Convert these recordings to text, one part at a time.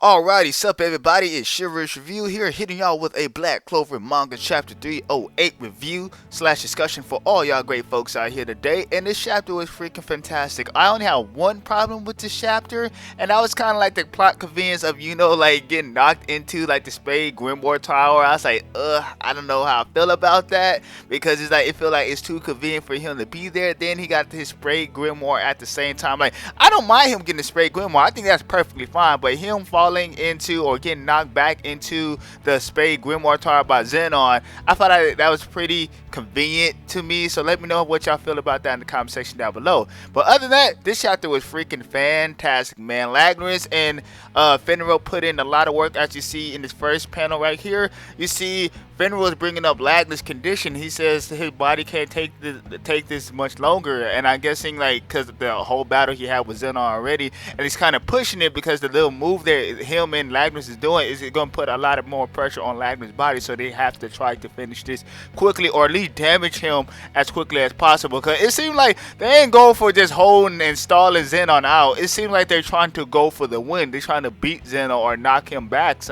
Alrighty, sup everybody, it's Chivalrous Review here, hitting y'all with a Black Clover Manga Chapter 308 review slash discussion for all y'all great folks out here today. And this chapter was freaking fantastic. I only have one problem with this chapter, and that was kind of like the plot convenience of, like getting knocked into like the spade grimoire tower. I was like, I don't know how I feel about that, because it's like, it feel like it's too convenient for him to be there. Then he got his spade grimoire at the same time. Like, I don't mind him getting the spade grimoire, I think that's perfectly fine, but him falling into or getting knocked back into the spade grimoire tower by Zenon, I thought that was pretty convenient to me. So let me know what y'all feel about that in the comment section down below. But other than that, this chapter was freaking fantastic, man. Lagnerus and Fenrir put in a lot of work, as you see in this first panel right here. You see Fenrir is bringing up Lagnerus' condition. He says his body can't take this much longer, and I'm guessing like because the whole battle he had with Zenon already, and he's kind of pushing it because the little move that him and Lagnerus is doing is going to put a lot of more pressure on Lagnerus' body, so they have to try to finish this quickly, or at least damage him as quickly as possible. Because it seemed like they ain't going for just holding and stalling Zenon out. It seemed like they're trying to go for the win. They're trying to beat Zenon or knock him back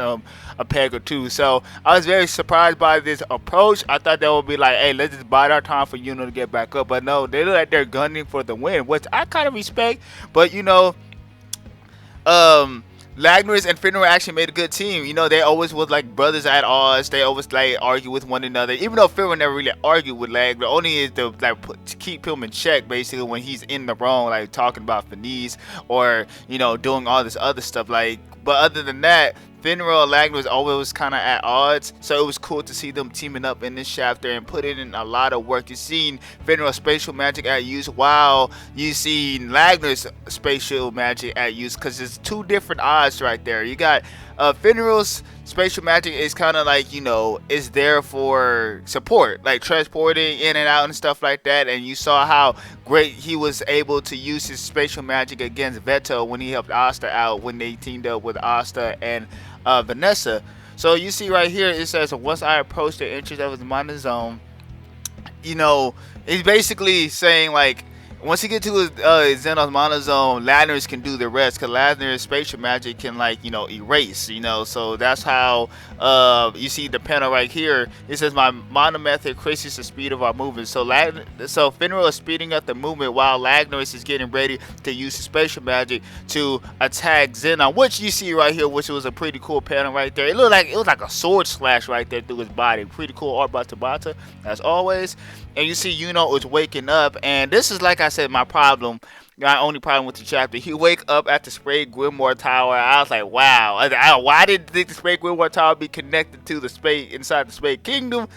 a peg or two. So I was very surprised by this approach. I thought that would be like, hey, let's just bide our time for Yuno to get back up. But no, they look like they're gunning for the win, which I kind of respect. But Lagnerus and Fenrir actually made a good team. They always was like brothers at odds. They always like argue with one another. Even though Fenrir never really argued with Lagnerus, only is to to keep him in check basically when he's in the wrong, like talking about Finesse or doing all this other stuff. But other than that, Fenrir and Lagnerus always kind of at odds, so it was cool to see them teaming up in this chapter and putting in a lot of work. You've seen Fenrir's spatial magic at use, while you see Lagnerus' spatial magic at use, because it's two different odds right there. You got Fenrir's spatial magic is kind of like, is there for support, like transporting in and out and stuff like that. And you saw how great he was able to use his spatial magic against Veto when he helped Asta out when they teamed up with Asta and Vanessa. So you see right here, it says, once I approached the entrance of his mana zone, he's basically saying like, once he gets to his Zenon's mana zone, Lagnerus can do the rest, because Lagnerus' spatial magic can erase, so that's how you see the panel right here. It says my mana method increases the speed of our movement. So Fenrir is speeding up the movement while Lagnerus is getting ready to use his spatial magic to attack Zenon, which you see right here, which was a pretty cool panel right there. It was like a sword slash right there through his body. Pretty cool art by Tabata, as always. And you see Yuno is waking up, and this is, like I said, my only problem with the chapter. He wake up at the spade grimoire tower. I was like, wow. Why didn't think the spade grimoire tower be connected to the spade inside the spade kingdom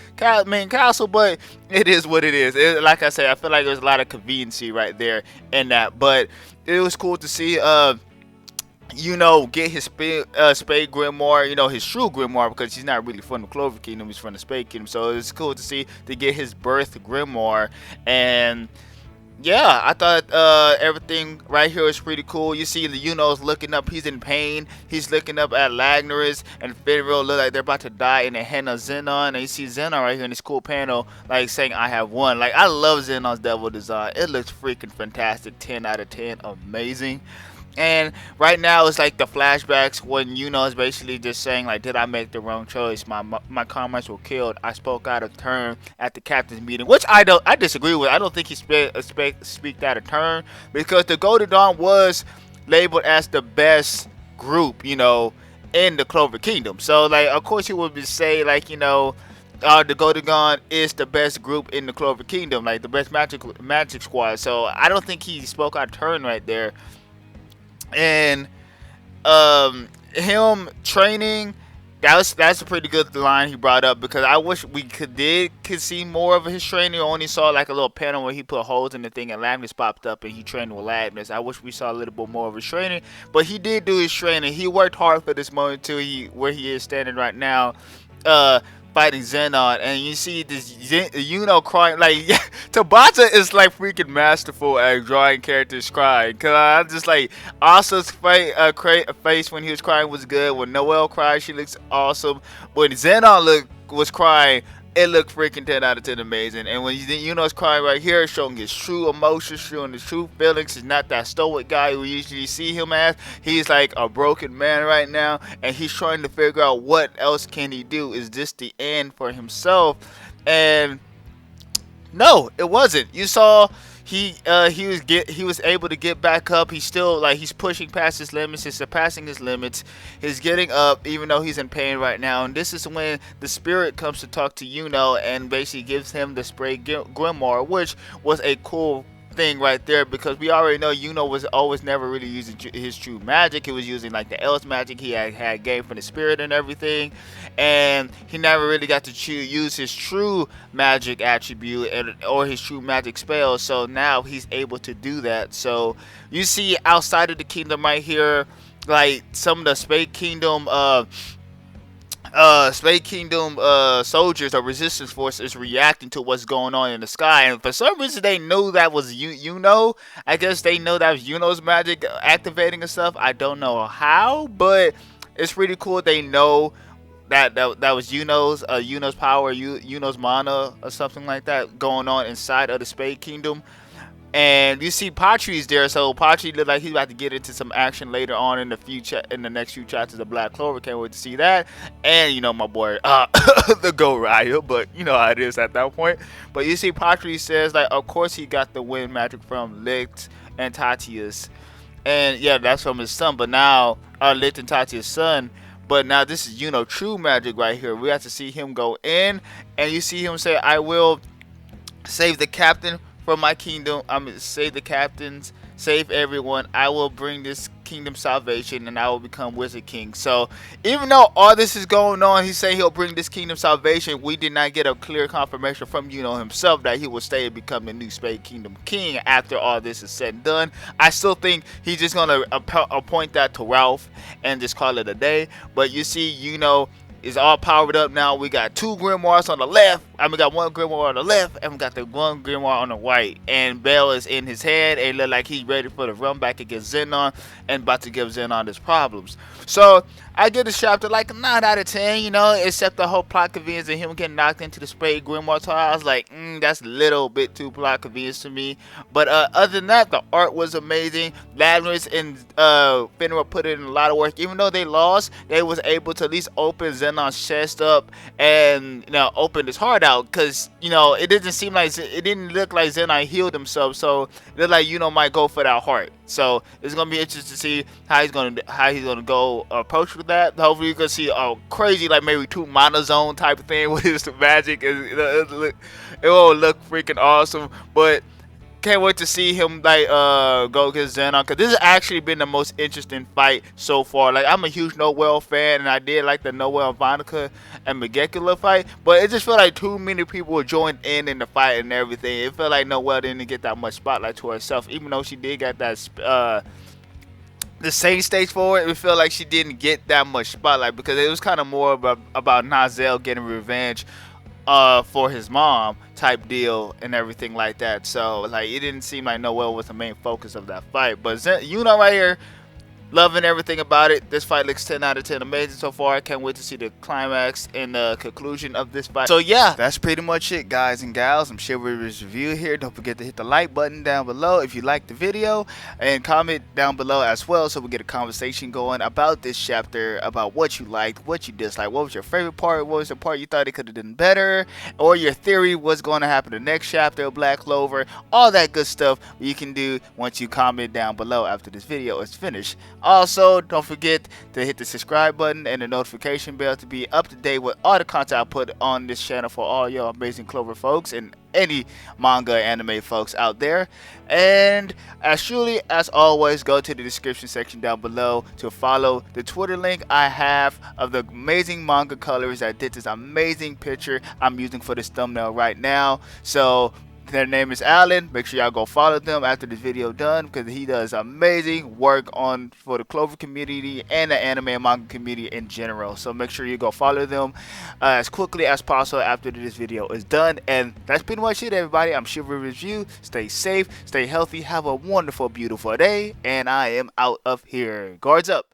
main castle? But it is what it is. Like I said, I feel like there's a lot of conveniency right there in that. But it was cool to see get his spade grimoire, his true grimoire, because he's not really from the Clover Kingdom, he's from the Spade Kingdom. So it's cool to see to get his birth grimoire. And yeah, I thought everything right here is pretty cool. You see the Yuno's looking up, he's in pain. He's looking up at Lagnerus and Fenrir look like they're about to die in the hand of Zenon. And you see Zenon right here in this cool panel, like saying, I have won. Like, I love Zenon's devil design. It looks freaking fantastic. 10 out of 10. Amazing. And right now it's like the flashbacks when Yuno is basically just saying like, did I make the wrong choice? My comrades were killed. I spoke out of turn at the captain's meeting, which I disagree with. I don't think he speak out of turn, because the Golden Dawn was labeled as the best group, in the Clover Kingdom. So like, of course he would say like, the Golden Dawn is the best group in the Clover Kingdom, like the best magic squad. So I don't think he spoke out of turn right there. And him training, that's a pretty good line he brought up, because I wish we could see more of his training. I only saw like a little panel where he put holes in the thing and Lagnerus popped up and he trained with Lagnerus. I wish we saw a little bit more of his training, but he did do his training. He worked hard for this moment too. Where he is standing right now, fighting Zenon, and you see this Yuno crying. Like, Tabata is like freaking masterful at drawing characters crying. Cause I'm just like, Asa's face when he was crying was good. When Noelle cried, she looks awesome. When Zenon was crying, it looked freaking 10 out of 10 amazing. And when Yuno's crying right here, showing his true emotions, showing his true feelings. He's not that stoic guy we usually see him as. He's like a broken man right now, and he's trying to figure out what else can he do. Is this the end for himself? And no, it wasn't. You saw he was able to get back up. He's still like he's pushing past his limits. He's surpassing his limits. He's getting up even though he's in pain right now. And this is when the spirit comes to talk to Yuno and basically gives him the spade grimoire, which was a cool thing right there, because we already know Yuno was always never really using his true magic. He was using like the else magic he had gained from the spirit and everything, and he never really got to use his true magic attribute or his true magic spell. So now he's able to do that. So you see outside of the kingdom right here, like some of the Spade Kingdom soldiers or resistance force is reacting to what's going on in the sky, and for some reason they know that was Yuno. I guess they know that was Yuno's magic activating and stuff. I don't know how, but it's pretty cool. They know that was Yuno's power, Yuno's mana or something like that going on inside of the Spade Kingdom. And you see Patri's there, so Patri look like he's about to get into some action later on in the next few chapters of Black Clover. Can't wait to see that. And you know my boy, the Go Rider, but you know how it is at that point. But you see Patri says like, of course he got the wind magic from Licht and Tatia's, and yeah, that's from his son. But now Licht and Tatia's son. But now this is Yuno true magic right here. We have to see him go in, and you see him say, "I will save the captain from my kingdom. I'm gonna save the captains, save everyone. I will bring this kingdom salvation, and I will become Wizard King." So even though all this is going on, he's saying he'll bring this kingdom salvation. We did not get a clear confirmation from Yuno himself that he will stay and become the new Spade Kingdom King after all this is said and done. I still think he's just gonna appoint that to Ralph and just call it a day. But you see, Yuno is all powered up now. We got two grimoires on the left. We got one grimoire on the left, and we got the one grimoire on the right. And Bell is in his hand, and look like he's ready for the run back against Zenon and about to give Zenon his problems. So I give this chapter like a 9 out of 10, you know, except the whole plot convenience and him getting knocked into the Spade grimoire tower. I was like, that's a little bit too plot convenience to me. But other than that, the art was amazing. Ladris and Finra put in a lot of work. Even though they lost, they was able to at least open Zenon's chest up and, you know, open his heart out, because, you know, it didn't look like Zenon healed himself. So it looked like Yuno might go for that heart. So it's gonna be interesting to see how he's gonna go approach with that. Hopefully you can see a crazy, like maybe 2 mana zone type of thing with his magic. It will look freaking awesome. But can't wait to see him like go against Zenon, because this has actually been the most interesting fight so far. Like, I'm a huge Noel fan, and I did like the Noel, Vonica, and Megekula fight, but it just felt like too many people joined in the fight and everything. It felt like Noel didn't get that much spotlight to herself, even though she did get that the same stage forward. It felt like she didn't get that much spotlight because it was kind of more about Nazel getting revenge for his mom type deal and everything like that. So like, it didn't seem like Noel was the main focus of that fight. But Yuno right here, loving everything about it. This fight looks 10 out of 10 amazing so far. I can't wait to see the climax and the conclusion of this fight. So yeah, that's pretty much it, guys and gals. I'm Chivalrous Review here. Don't forget to hit the like button down below if you liked the video, and comment down below as well so we get a conversation going about this chapter, about what you liked, what you disliked, what was your favorite part, what was the part you thought it could have done better, or your theory what's going to happen in the next chapter of Black Clover. All that good stuff you can do once you comment down below after this video is finished. Also, don't forget to hit the subscribe button and the notification bell to be up to date with all the content I put on this channel for all y'all amazing Clover folks and any manga anime folks out there. And as always, go to the description section down below to follow the Twitter link I have of the amazing manga colors that did this amazing picture I'm using for this thumbnail right now. So their name is Alan. Make sure y'all go follow them after this video done, because he does amazing work for the Clover community and the anime and manga community in general. So make sure you go follow them as quickly as possible after this video is done. And that's pretty much it, everybody. I'm Chivalrous Review. Stay safe, stay healthy, have a wonderful, beautiful day, and I am out of here. Guards up.